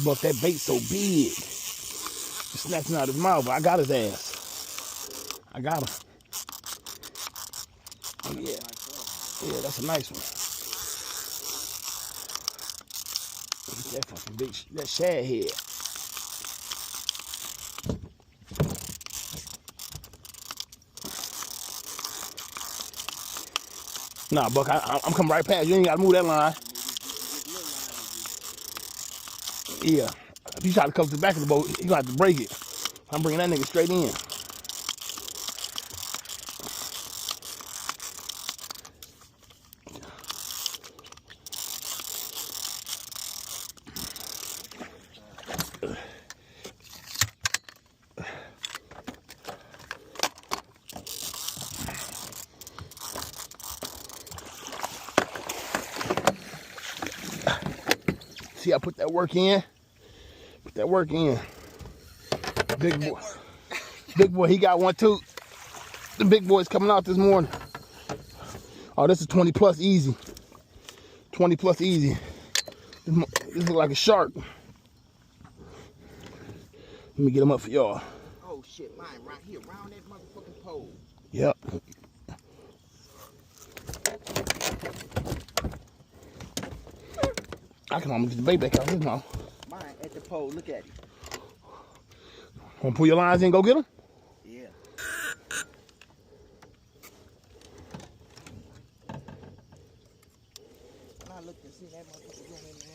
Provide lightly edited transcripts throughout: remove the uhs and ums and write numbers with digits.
But that bait so big. He's snatching out his mouth, but I got his ass. I got him. Oh, yeah. Yeah, that's a nice one. Look at that fucking big, that shad head. Nah, Buck, I'm coming right past you. You ain't got to move that line. Yeah. If you try to come to the back of the boat, you're going to have to break it. I'm bringing that nigga straight in. See, I put that work in. Put that work in. Big boy. Big boy, he got one too. The big boy's coming out this morning. Oh, this is 20 plus easy. 20 plus easy. This looks like a shark. Let me get him up for y'all. Oh shit, mine right here, round that motherfucking pole. Yep. I can almost get the bait back out here now. Mine at the pole, look at it. Want to pull your lines in and go get them? Yeah. When I looked and see that motherfucker going in there.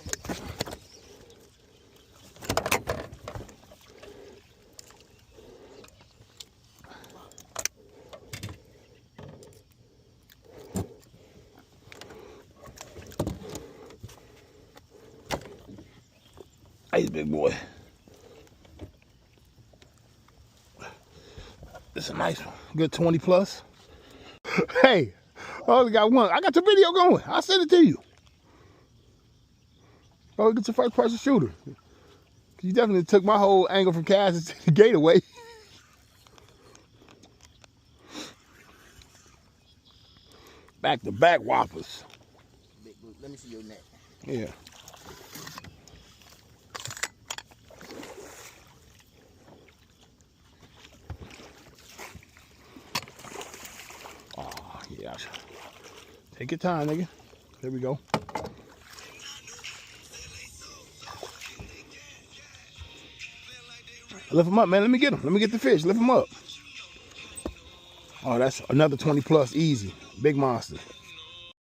Hey, big boy. This is a nice one. Good 20 plus. Hey, I only got one. I got the video going. I'll send it to you. Oh, get your first person shooter. You definitely took my whole angle from Cass to the gate away. Back to back whoppers. Big boot, let me see your neck. Yeah. Oh, yeah. Take your time, nigga. There we go. Lift him up, man. Let me get him. Let me get the fish. Lift him up. Oh, that's another 20 plus easy. Big monster.